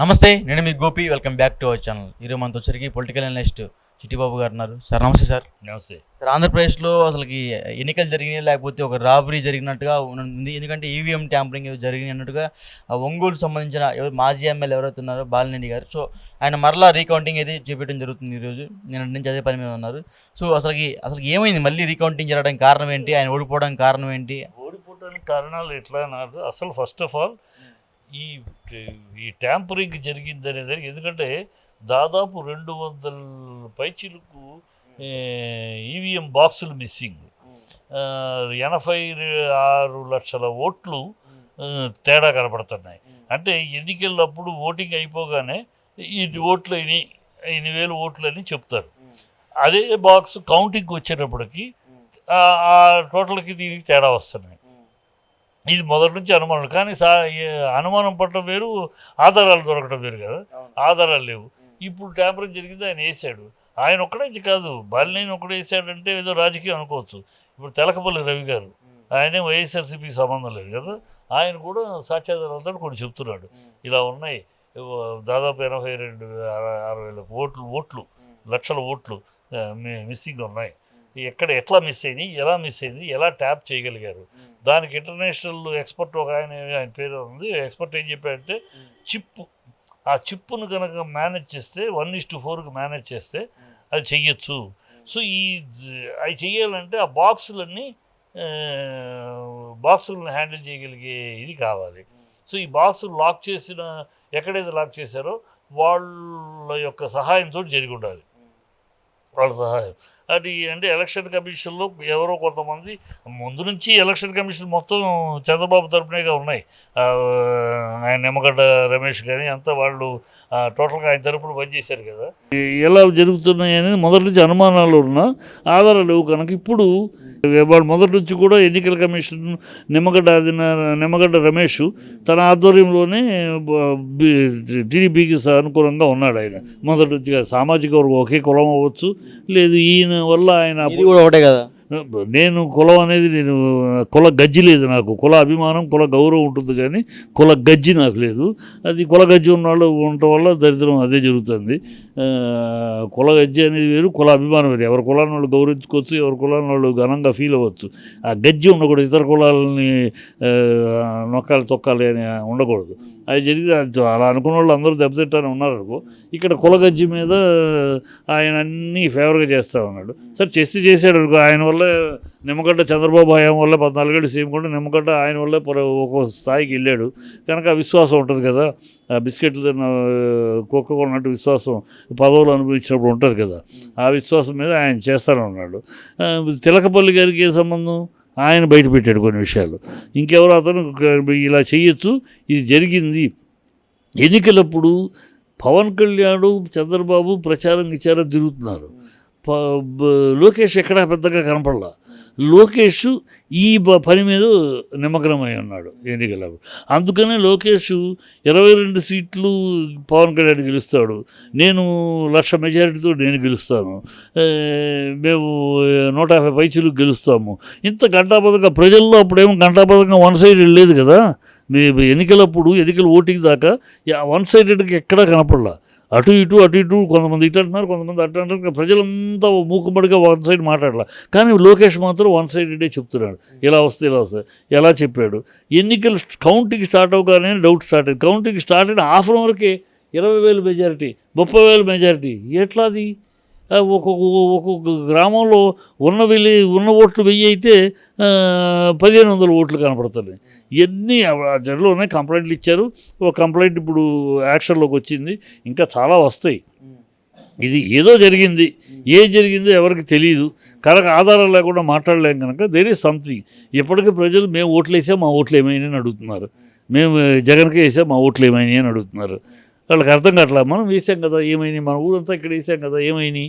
నమస్తే, నేను మీ Gopi. Welcome back to our channel. ఈరోజు మనతో వచ్చరికి పొలిటికల్ అనలిస్ట్ చిట్టిబాబు గారు ఉన్నారు. సార్ నమస్తే. సార్ నమస్తే సార్, ఆంధ్రప్రదేశ్లో అసలుకి ఎన్నికలు జరిగినాయి లేకపోతే ఒక రాబరీ జరిగినట్టుగా ఉంది. ఎందుకంటే ఈవీఎం ట్యాంపరింగ్ ఏదో జరిగింది అన్నట్టుగా ఒంగోలు సంబంధించిన మాజీ ఎమ్మెల్యే ఎవరైతే ఉన్నారో బాలినేని గారు, సో ఆయన మరలా రీకౌంటింగ్ అయితే చేపట్టడం జరుగుతుంది ఈరోజు. నేను నుంచి అదే పని మీద ఉన్నారు. సో అసలు ఏమైంది, మళ్ళీ రీకౌంటింగ్ జరగడానికి కారణం ఏంటి, ఆయన ఓడిపోవడానికి కారణం ఏంటి? ఓడిపోవడానికి కారణాలు ఎట్లా అన్నారు? అసలు ఫస్ట్ ఆఫ్ ఆల్ ఈ ఈ ట్యాంపరింగ్ జరిగింది అనేది, ఎందుకంటే దాదాపు 200 పైచిలకు ఈవీఎం బాక్సులు మిస్సింగ్, 86 లక్షల ఓట్లు తేడా కనపడుతున్నాయి. అంటే ఎన్నికలప్పుడు ఓటింగ్ అయిపోగానే ఇన్ని ఓట్లు అయినాయి, 8,000 ఓట్లు అని చెప్తారు. అదే బాక్స్ కౌంటింగ్కి వచ్చేటప్పటికి ఆ టోటల్కి దీనికి తేడా వస్తున్నాయి. ఇది మొదటి నుంచి అనుమానం, కానీ అనుమానం పడటం వేరు, ఆధారాలు దొరకడం వేరు కదా. ఆధారాలు లేవు. ఇప్పుడు ట్యాంపరింగ్ జరిగింది, ఆయన వేసాడు. ఆయన ఒక్కడే కాదు, బాలినేని ఒక్కడే వేసాడంటే ఏదో రాజకీయం అనుకోవచ్చు. ఇప్పుడు తెలకపల్లి రవి గారు, ఆయనే వైఎస్ఆర్సీపీకి సంబంధం లేదు కదా, ఆయన కూడా సాక్ష్యాధారాలతో కొన్ని చెప్తున్నాడు. ఇలా ఉన్నాయి, దాదాపు 82-60 ఓట్లు లక్షల ఓట్లు మిస్సింగ్ ఉన్నాయి. ఎట్లా మిస్ అయింది, ఎలా మిస్ అయింది, ఎలా ట్యాప్ చేయగలిగారు, దానికి ఇంటర్నేషనల్ ఎక్స్పర్ట్ ఒక ఆయన పేరు ఉంది. ఎక్స్పర్ట్ ఏం చెప్పాడంటే ఆ చిప్పును కనుక మేనేజ్ చేస్తే 1:4కి మేనేజ్ చేస్తే అది చెయ్యొచ్చు. సో అవి చెయ్యాలంటే ఆ బాక్సులని హ్యాండిల్ చేయగలిగే ఇది కావాలి. సో ఈ బాక్సులు లాక్ చేసిన, ఎక్కడైతే లాక్ చేశారో వాళ్ళ యొక్క సహాయంతో జరిగి ఉండాలి, వాళ్ళ సహాయం. అది అంటే ఎలక్షన్ కమిషన్లో ఎవరో కొంతమంది ముందు నుంచి ఎలక్షన్ కమిషన్ మొత్తం చంద్రబాబు తరపునేగా ఉన్నాయి. ఆయన నిమ్మగడ్డ రమేష్ కానీ అంతా వాళ్ళు టోటల్గా ఆయన తరపున పనిచేశారు కదా. ఎలా జరుగుతున్నాయి అనేది మొదటి నుంచి అనుమానాలు ఉన్నా ఆధారాలు లేవు కనుక ఇప్పుడు వాళ్ళు మొదటి నుంచి కూడా ఎన్నికల కమిషన్ నిమ్మగడ్డ రమేష్ తన ఆధ్వర్యంలోనే టీడీపీకి అనుకూలంగా ఉన్నాడు. ఆయన మొదటి నుంచి సామాజిక వర్గం ఒకే కులం అవ్వచ్చు, లేదు ఈయన వల్ల ఆయన కూడా ఒకటే కదా. నేను కులం అనేది, నేను కుల గజ్జి లేదు నాకు. కుల అభిమానం, కుల గౌరవం ఉంటుంది, కానీ కుల గజ్జి నాకు లేదు. అది కుల గజ్జి ఉన్నవాళ్ళు ఉండటం వల్ల దరిద్రం అదే జరుగుతుంది. కుల గజ్జి అనేది వేరు, కుల అభిమానం వేరు. ఎవరి కులాన్ని వాళ్ళు గౌరవించుకోవచ్చు, ఎవరి కులాన్ని వాళ్ళు ఘనంగా ఫీల్ అవ్వచ్చు. ఆ గజ్జి ఉండకూడదు, ఇతర కులాలని నొక్కాలి తొక్కాలి అని ఉండకూడదు. అది జరిగి అలా అనుకున్న వాళ్ళు అందరూ దెబ్బతింటానే ఉన్నారనుకో. ఇక్కడ కుల గజ్జి మీద ఆయన అన్నీ ఫేవర్గా చేస్తూ ఉన్నాడు. సరే చేసాడు అనుకో. ఆయన వల్ల నిమ్మగడ్డ చంద్రబాబు హయాం వల్ల 14 ఏళ్ళు సీఎం కూడా నిమ్మగడ్డ ఆయన వల్లే ఒక్కో స్థాయికి వెళ్ళాడు కనుక విశ్వాసం ఉంటుంది కదా. బిస్కెట్లు తిన్న కుక్క కొన్నట్టు విశ్వాసం పదవులు అనుభవించినప్పుడు ఉంటుంది కదా. ఆ విశ్వాసం మీద ఆయన చేస్తూనే ఉన్నాడు. తిలకపల్లి గారికి ఏ సంబంధం, ఆయన బయట పెట్టాడు కొన్ని విషయాలు. ఇంకెవరో అతను ఇలా చేయొచ్చు, ఇది జరిగింది. ఎన్నికలప్పుడు పవన్ కళ్యాణ్ చంద్రబాబు ప్రచారం ఇచ్చారో తిరుగుతున్నారు. లోకేష్ ఎక్కడా పెద్దగా కనపడలా. లోకేష్ ఈ పని మీద నిమగ్నమై ఉన్నాడు ఎన్నికలప్పుడు. అందుకనే లోకేష్ 22 సీట్లు పవన్ కళ్యాణ్ గెలుస్తాడు, నేను 1,00,000 మెజారిటీతో నేను గెలుస్తాను, మేము 150 పైచీలు గెలుస్తాము. ఇంత గంటాపదంగా ప్రజల్లో అప్పుడేమో గంటాపదంగా వన్ సైడ్ వెళ్ళలేదు కదా. ఎన్నికలప్పుడు ఎన్నికల ఓటింగ్ దాకా వన్ సైడెడ్కి ఎక్కడా కనపడలా. అటు ఇటు కొంతమంది ఇటు అంటున్నారు, కొంతమంది అటు అంటారు. ప్రజలంతా మూకుమ్మడిగా వన్ సైడ్ మాట్లాడాల. కానీ లోకేష్ మాత్రం వన్ సైడెడే చెప్తున్నాడు, ఇలా వస్తే ఎలా చెప్పాడు. ఎన్నికలు కౌంటింగ్ స్టార్ట్ అవ్వగానే డౌట్ స్టార్ట్ అయింది. కౌంటింగ్ స్టార్ట్ అయిన హాఫ్ అన్ అవర్కే 20,000 మెజారిటీ, 30,000 మెజారిటీ. ఎట్లాది? ఒక్కొక్క గ్రామంలో ఉన్న ఓట్లు 1000 అయితే 1,500 ఓట్లు కనపడుతున్నాయి. ఇవన్నీ జనలోనే కంప్లైంట్లు ఇచ్చారు. ఒక కంప్లైంట్ ఇప్పుడు యాక్షన్లోకి వచ్చింది, ఇంకా చాలా వస్తాయి. ఇది ఏదో జరిగింది, ఏం జరిగిందో ఎవరికి తెలియదు కనుక ఆధారాలు లేకుండా మాట్లాడలేం కనుక దేర్ ఈజ్ సంథింగ్. ఇప్పటికీ ప్రజలు మేము ఓట్లు వేసాం, మా ఓట్లు ఏమైనాయి అని అడుగుతున్నారు. మేము జగన్కి వేసాం, మా ఓట్లు ఏమైనాయి అని అడుగుతున్నారు. వాళ్ళకి అర్థం కావట్లా. మనం వేసాం కదా ఏమైనాయి, మన ఊరంతా ఇక్కడ వేసాం కదా ఏమైనాయి,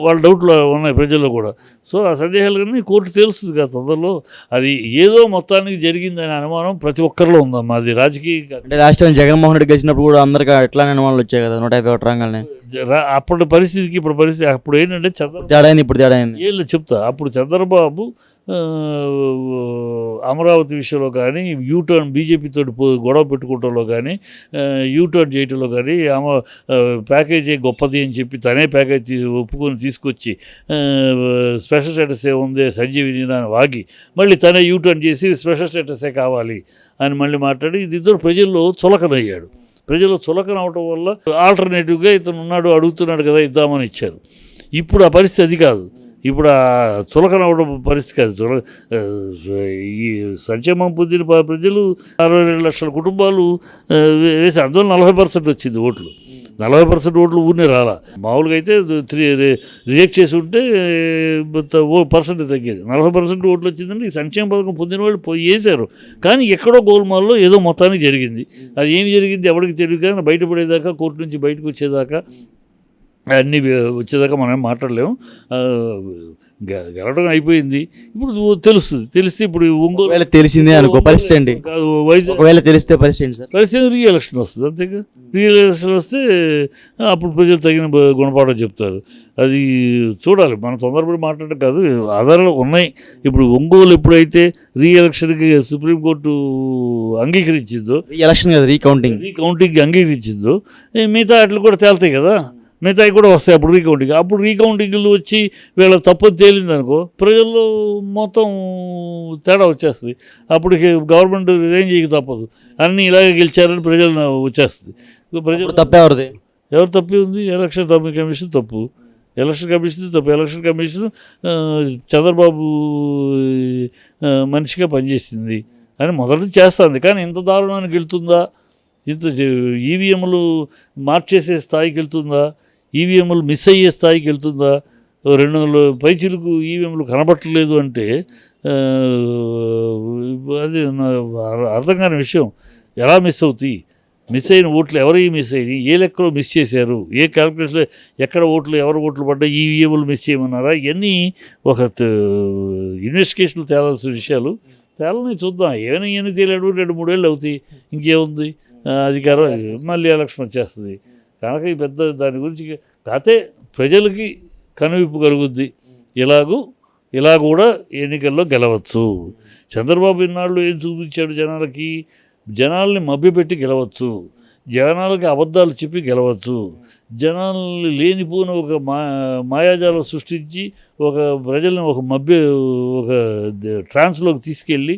వాళ్ళ డౌట్లు ఉన్నాయి ప్రజల్లో కూడా. సో ఆ సందేహాలు కానీ కోర్టు తేలుస్తుంది కదా తొందరలో. అది ఏదో మొత్తానికి జరిగిందనే అనుమానం ప్రతి ఒక్కరిలో ఉందమ్మా. అది రాజకీయ అంటే లాస్ట్ టైం జగన్మోహన్ రెడ్డి గెలిచినప్పుడు కూడా అందరికీ ఎట్లానే అనుమానాలు వచ్చాయి కదా 151 రంగానే. అప్పటి పరిస్థితికి ఇప్పుడు పరిస్థితి అప్పుడు ఏంటంటే తేడా అయింది, ఇప్పుడు తేడా అయింది. చెప్తా. అప్పుడు చంద్రబాబు ఆ, అమరావతి విషయంలో కానీ యూటర్న్ బీజేపీతో గొడవ పెట్టుకోవడంలో కానీ యూటర్న్ చేయటంలో కానీ ప్యాకేజీ గొప్పది అని చెప్పి తనే ప్యాకేజ్ ఒప్పుకొని తీసుకొచ్చి స్పెషల్ స్టేటస్ ఏముంది సంజీవిని అని వాగి మళ్ళీ తనే యూటర్న్ చేసి స్పెషల్ స్టేటసే కావాలి అని మళ్ళీ మాట్లాడి ఇది ఇద్దరు ప్రజల్లో చులకనయ్యాడు. ప్రజలు చులకన అవటం వల్ల ఆల్టర్నేటివ్గా ఇతను ఉన్నాడు అడుగుతున్నాడు కదా ఇద్దామని ఇచ్చారు. ఇప్పుడు ఆ పరిస్థితి అది కాదు. ఇప్పుడు ఆ చులకన అవడం పరిస్థితి కాదు. ఈ సంక్షేమం పొందిన ప్రజలు 62 లక్షల కుటుంబాలు వేసి అందులో 40% వచ్చింది ఓట్లు. 40% ఓట్లు ఊరినే రాలా. మామూలుగా అయితే రిజెక్ట్ చేసి ఉంటే పర్సెంట్ తగ్గేది. 40% ఓట్లు వచ్చిందంటే ఈ సంక్షేమ పథకం పొందిన వాళ్ళు వేశారు. కానీ ఎక్కడో గోల్మాల్లో ఏదో మొత్తానికి జరిగింది. అది ఏమి జరిగింది ఎవరికి తెలియదు. కానీ బయటపడేదాకా కోర్టు నుంచి బయటకు వచ్చేదాకా అన్నీ వచ్చేదాకా మనం మాట్లాడలేము. గెలవడం అయిపోయింది. ఇప్పుడు తెలుస్తుంది. తెలిస్తే ఇప్పుడు ఒంగోలు తెలిసిందే అనుకో పరిస్థితి అండి. ఒకవేళ తెలిస్తే పరిస్థితి సార్ పరిస్థితి రీఎలక్షన్ వస్తుంది. అంతేగా రీఎలక్షన్ వస్తే అప్పుడు ప్రజలు తగిన గుణపాఠం చెప్తారు. అది చూడాలి. మనం తొందరపడి మాట్లాడటం కాదు. ఆధారాలు ఉన్నాయి. ఇప్పుడు ఒంగోలు ఎప్పుడైతే రీఎలక్షన్కి సుప్రీంకోర్టు అంగీకరించిందో ఎలక్షన్ కదా రీకౌంటింగ్కి అంగీకరించిందో మిగతా వాటిలు కూడా తేలుతాయి కదా. మిగతాయి కూడా వస్తాయి అప్పుడు రీకౌంటింగ్లు వచ్చి వీళ్ళ తప్పని తేలిందనుకో ప్రజల్లో మొత్తం తేడా వచ్చేస్తుంది. అప్పుడు గవర్నమెంట్ రిజైన్ చేయక తప్పదు. అన్నీ ఇలాగే గెలిచారని ప్రజలు వచ్చేస్తుంది. ప్రజలు తప్పేవరది ఎవరు తప్పి ఉంది? ఎలక్షన్ కమిషన్ తప్పు. ఎలక్షన్ కమిషన్ చంద్రబాబు మనిషిగా పనిచేసింది అని మొదటి చేస్తుంది. కానీ ఇంత దారుణానికి వెళ్తుందా? ఇంత ఈవీఎంలు మార్చేసే స్థాయికి వెళ్తుందా? ఈవీఎంలు మిస్ అయ్యే స్థాయికి వెళ్తుందా? 200 పైచీలకు ఈవీఎంలు కనబట్టలేదు అంటే అది అర్థం కాని విషయం. ఎలా మిస్ అవుతాయి? మిస్ అయిన ఓట్లు ఎవరికి మిస్ అయినాయి? ఏ లెక్కలో మిస్ చేశారు? ఏ క్యాల్కులేషన్లో ఎక్కడ ఎవరు ఓట్లు పడ్డాయి? ఈవీఎంలు మిస్ చేయమన్నారా? ఇవన్నీ ఒక ఇన్వెస్టిగేషన్లు తేలాల్సిన విషయాలు. తేలని చూద్దాం. ఏమైనా తేలాడు 2-3 ఏళ్ళు అవుతాయి. ఇంకేముంది? అధికారం మళ్ళీ ఎలక్షన్ వచ్చేస్తుంది. కనుక ఈ పెద్ద దాని గురించి కాకపోతే ప్రజలకి కనువిప్పు కలుగుద్ది. ఇలా కూడా ఎన్నికల్లో గెలవచ్చు. చంద్రబాబు ఇన్నాళ్ళు ఏం చూపించాడు జనాలకి? జనాల్ని మభ్యపెట్టి గెలవచ్చు. జనాలకి అబద్ధాలు చెప్పి గెలవచ్చు. జనాల్ని లేనిపోయిన ఒక మాయాజాలం సృష్టించి ప్రజల్ని ఒక ట్రాన్స్లోకి తీసుకెళ్ళి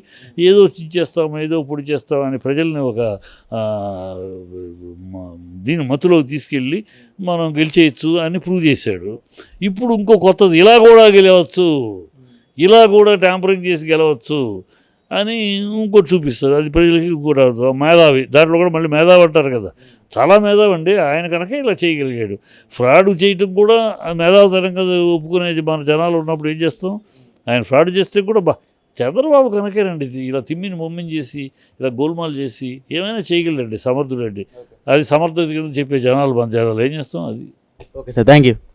ఏదో చించేస్తాం ఏదో పొడి చేస్తాం అని ప్రజల్ని దీని మత్తులోకి తీసుకెళ్ళి మనం గెలిచేయచ్చు అని ప్రూవ్ చేశాడు. ఇప్పుడు ఇంకో కొత్తది ఇలా కూడా గెలవచ్చు, ఇలా కూడా ట్యాంపరింగ్ చేసి గెలవచ్చు అని ఇంకోటి చూపిస్తారు. అది ప్రజలకి కూడా మేధావి. దాంట్లో కూడా మళ్ళీ మేధావి అంటారు కదా. చాలా మేధావి అండి ఆయన. కనుక ఇలా చేయగలిగాడు. ఫ్రాడ్ చేయటం కూడా మేధావితనం కదా ఒప్పుకునేది. మన జనాలు ఉన్నప్పుడు ఏం చేస్తాం? ఆయన ఫ్రాడ్ చేస్తే కూడా చంద్రబాబు కనుకేనండి ఇలా తిమ్మిని మొమ్మిని చేసి ఇలా గోల్మాల్ చేసి ఏమైనా చేయగలండి. సమర్థుడండి. అది సమర్థత కింద చెప్పే జనాలు మన జనాలు ఏం చేస్తాం? అది ఓకే సార్, థ్యాంక్ యూ.